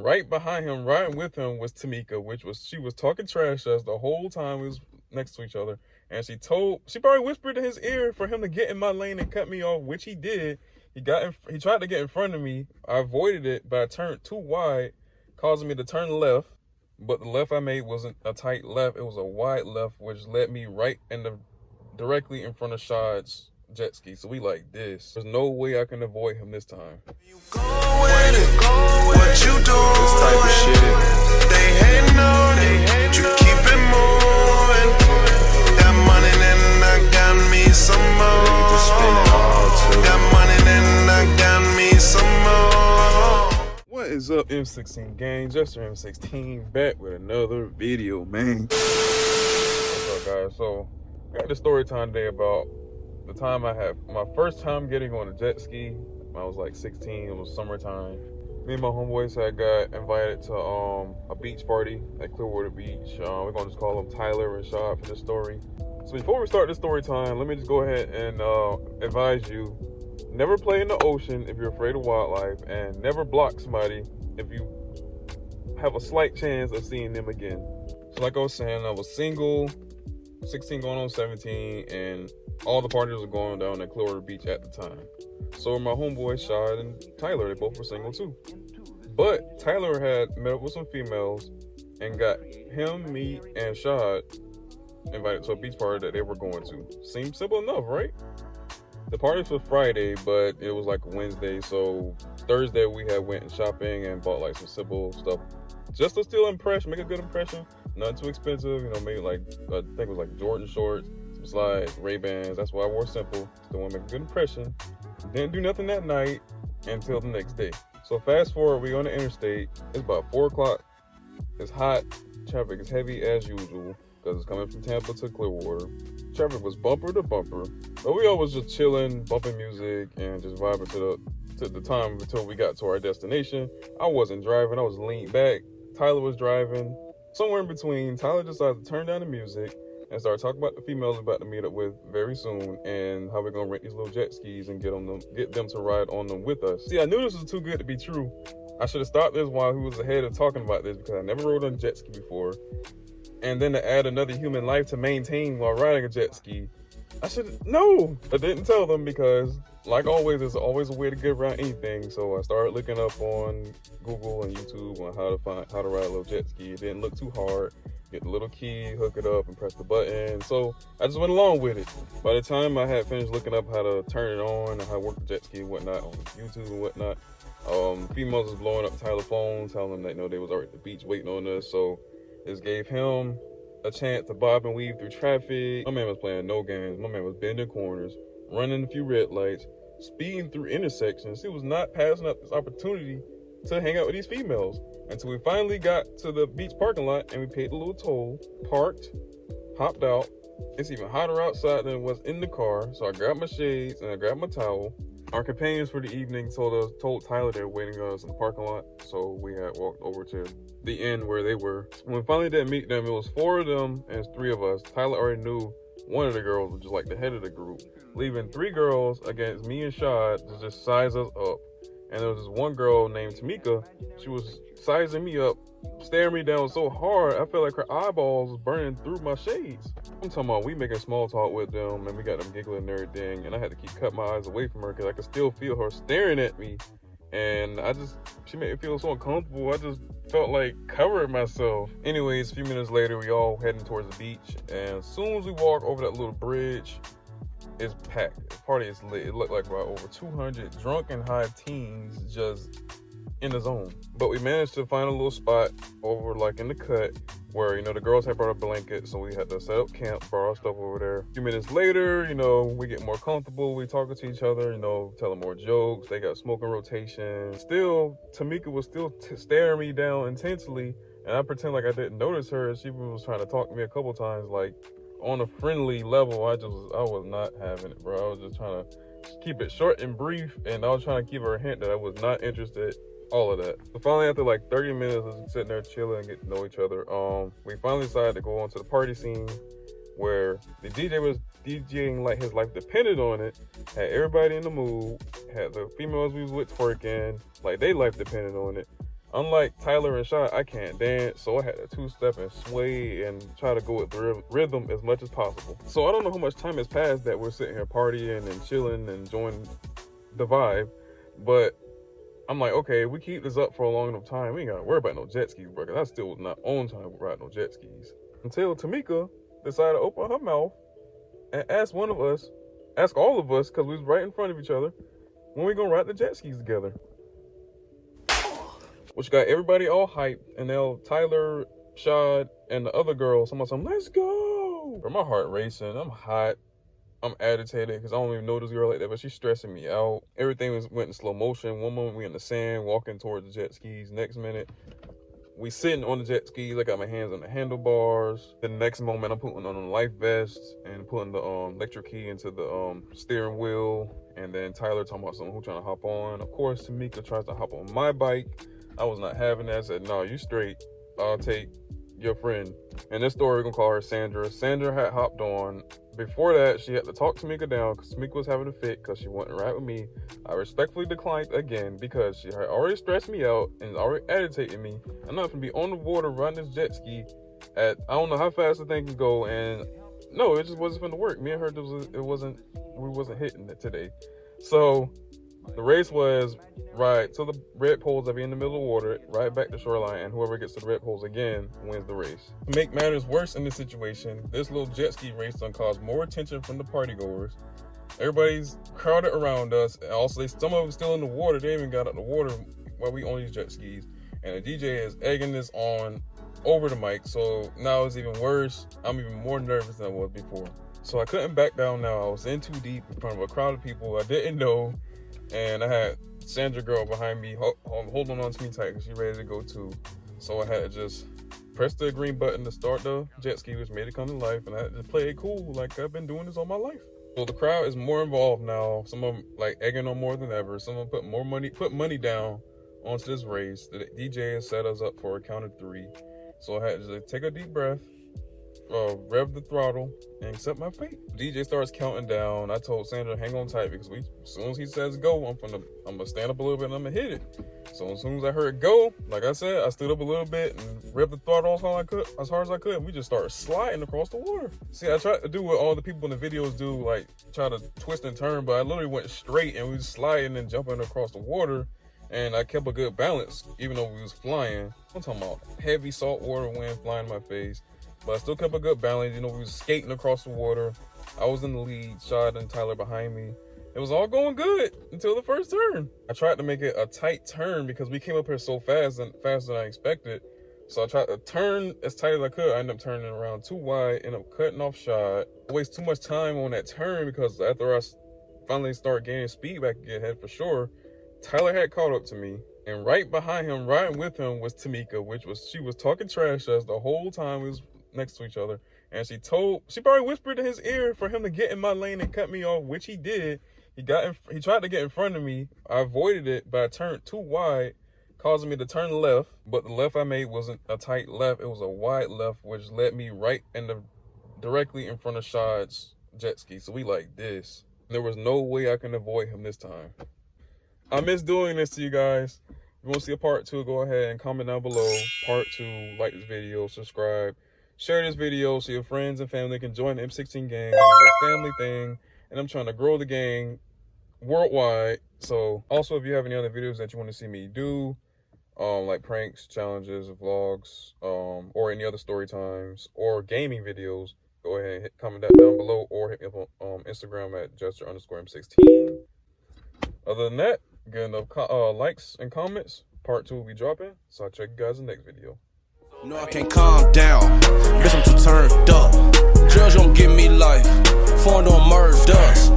Right behind him, riding with him, was Tamika, she was talking trash to us the whole time we was next to each other. And she probably whispered in his ear for him to get in my lane and cut me off, which he did. He tried to get in front of me. I avoided it, but I turned too wide, causing me to turn left. But the left I made wasn't a tight left; it was a wide left, which led me directly in front of Shad's jet ski. So we like this. There's no way I can avoid him this time. You go with it, what you do? This type of shit. They hating on it, you keep it moving. That money, then I got me some more. You just spend it all too. That money, then I got me some more. What is up, M16 gang? Jester M16 back with another video, man. What's up, guys? So I got the story time today about the time I had my first time getting on a jet ski. I was like 16. It was summertime. Me and my homeboys had got invited to a beach party at Clearwater Beach. We're gonna just call them Tyler and Shad for this story. So before we start the story time, let me just go ahead and advise you: never play in the ocean if you're afraid of wildlife, and never block somebody if you have a slight chance of seeing them again. So like I was saying, I was single, 16 going on 17, and all the parties were going down at Clearwater Beach at the time. So my homeboys, Shad and Tyler, they both were single too. But Tyler had met up with some females and got him, me, and Shad invited to a beach party that they were going to. Seems simple enough, right? The party was Friday, but it was like a Wednesday. So Thursday we had went shopping and bought like some simple stuff just to still make a good impression. Not too expensive, maybe like, I think it was like Jordan shorts, some slides, Ray-Bans. That's why I wore simple. Still want to make a good impression. Didn't do nothing that night until the next day. So fast forward, we on the interstate. It's about 4 o'clock. It's hot. Traffic is heavy as usual because it's coming from Tampa to Clearwater. Traffic was bumper to bumper, but we all was just chilling, bumping music, and just vibing to the time until we got to our destination. I wasn't driving. I was leaned back. Tyler was driving. Somewhere in between, Tyler decided to turn down the music and start talking about the females we're about to meet up with very soon and how we're gonna rent these little jet skis and get them to ride on them with us. See, I knew this was too good to be true. I should have stopped this while he was ahead of talking about this because I never rode on a jet ski before. And then to add another human life to maintain while riding a jet ski, I didn't tell them because, like always, there's always a way to get around anything. So I started looking up on Google and YouTube on how to ride a little jet ski. It didn't look too hard. Get the little key, hook it up, and press the button. So I just went along with it. By the time I had finished looking up how to turn it on and how to work the jet ski and whatnot on YouTube and whatnot, females was blowing up Tyler's phone, telling them that they was already at the beach waiting on us. So this gave him a chance to bob and weave through traffic. My man was playing no games. My man was bending corners, running a few red lights, speeding through intersections. He was not passing up this opportunity to hang out with these females until we finally got to the beach parking lot and we paid the little toll, parked, hopped out. It's even hotter outside than it was in the car. So I grabbed my shades and I grabbed my towel. Our companions for the evening told Tyler they were waiting on us in the parking lot. So we had walked over to the end where they were. When we finally did meet them, it was 4 of them and 3 of us. Tyler already knew one of the girls, which is like the head of the group, leaving 3 girls against me and Shad to just size us up. And there was this one girl named Tamika. She was sizing me up, staring me down so hard, I felt like her eyeballs was burning through my shades. I'm talking about we making small talk with them, and we got them giggling and everything, and I had to keep cutting my eyes away from her because I could still feel her staring at me. And she made me feel so uncomfortable. I just felt like covering myself. Anyways, a few minutes later, we all heading towards the beach, and as soon as we walk over that little bridge, it's packed. The party is lit. It looked like about over 200 drunk and high teens just in the zone. But we managed to find a little spot over like in the cut where, the girls had brought a blanket, so we had to set up camp, brought our stuff over there. A few minutes later, we get more comfortable. We talking to each other, telling more jokes. They got smoking rotation. Still, Tamika was still staring me down intensely, and I pretend like I didn't notice her. She was trying to talk to me a couple times, like on a friendly level. I was not having it, bro. I was just trying to keep it short and brief, and I was trying to give her a hint that I was not interested. All of that. So finally, after like 30 minutes of sitting there chilling and getting to know each other, we finally decided to go on to the party scene where the DJ was DJing like his life depended on it. Had everybody in the mood. Had the females we was with twerking like they life depended on it. Unlike Tyler and Shy, I can't dance, so I had to two-step and sway and try to go with the rhythm as much as possible. So I don't know how much time has passed that we're sitting here partying and chilling and enjoying the vibe, but I'm like, okay, we keep this up for a long enough time, we ain't gotta worry about no jet skis, bro, 'cause I still was not on time to ride no jet skis. Until Tamika decided to open her mouth and ask all of us, because we was right in front of each other, when we gonna ride the jet skis together. Which got everybody all hyped, and now Tyler, Shad, and the other girl, somebody said, let's go! Bro, my heart racing, I'm hot, I'm agitated, because I don't even know this girl like that, but she's stressing me out. Everything went in slow motion. One moment we in the sand, walking towards the jet skis. Next minute, we sitting on the jet skis. I got my hands on the handlebars. The next moment, I'm putting on a life vest and putting the electric key into the steering wheel. And then Tyler talking about someone who's trying to hop on. Of course, Tamika tries to hop on my bike. I was not having that. I said, no, you straight. I'll take your friend. In this story, we're gonna call her Sandra. Sandra had hopped on. Before that, she had to talk Tamika down because Tamika was having a fit because she wanted to ride with me. I respectfully declined again because she had already stressed me out and already agitated me. I'm not gonna be on the water riding this jet ski at, I don't know how fast the thing can go, and no, it just wasn't gonna work. Me and her, we wasn't hitting it today. So the race was right to the red poles that be in the middle of the water, right back to shoreline, and whoever gets to the red poles again wins the race. To make matters worse in this situation, this little jet ski race done caused more attention from the partygoers. Everybody's crowded around us, and also some of them still in the water. They even got out the water while we on these jet skis, and the DJ is egging this on over the mic, so now it's even worse. I'm even more nervous than I was before. So I couldn't back down now. I was in too deep in front of a crowd of people I didn't know, and I had Sandra girl behind me holding on to me tight because she ready to go too. So I had to just press the green button to start the jet ski, which made it come to life, and I had to play it cool like I've been doing this all my life. So the crowd is more involved now. Some of them like egging on more than ever. Some of them put money down onto this race. The DJ has set us up for a count of 3. So I had to just take a deep breath, rev the throttle, and accept my fate. DJ starts counting down. I told Sandra, hang on tight, because as soon as he says go, I'm gonna stand up a little bit and I'm gonna hit it. So as soon as I heard go, like I said, I stood up a little bit and revved the throttle as hard as I could, and we just started sliding across the water. See, I tried to do what all the people in the videos do, like try to twist and turn, but I literally went straight and we was sliding and jumping across the water. And I kept a good balance, even though we was flying. I'm talking about heavy saltwater wind flying in my face. But I still kept a good balance. You know, we was skating across the water. I was in the lead, Shad and Tyler behind me. It was all going good until the first turn. I tried to make it a tight turn because we came up here so fast and faster than I expected. So I tried to turn as tight as I could. I ended up turning around too wide, ended up cutting off Shad. I wasted too much time on that turn because after I finally started gaining speed back again, head for sure, Tyler had caught up to me, and right behind him, riding with him, was Tamika, she was talking trash to us the whole time we was next to each other. And she probably whispered in his ear for him to get in my lane and cut me off, which he did. He tried to get in front of me. I avoided it, but I turned too wide, causing me to turn left. But the left I made wasn't a tight left, it was a wide left, which led me right directly in front of Shad's jet ski. So we like this. There was no way I can avoid him this time. I miss doing this to you guys. If you want to see a part 2, go ahead and comment down below. Part 2, like this video, subscribe, share this video so your friends and family can join the M16 gang. It's a family thing, and I'm trying to grow the gang worldwide. So also, if you have any other videos that you want to see me do, like pranks, challenges, vlogs, or any other story times or gaming videos, go ahead and comment that down below, or hit me up on Instagram at jester_M16. Other than that, get enough likes and comments. Part 2 will be dropping, so I'll check you guys in the next video. No, I can't calm down. Bitch, I'm too turned up. Judge don't give me life. Foreign don't merge us.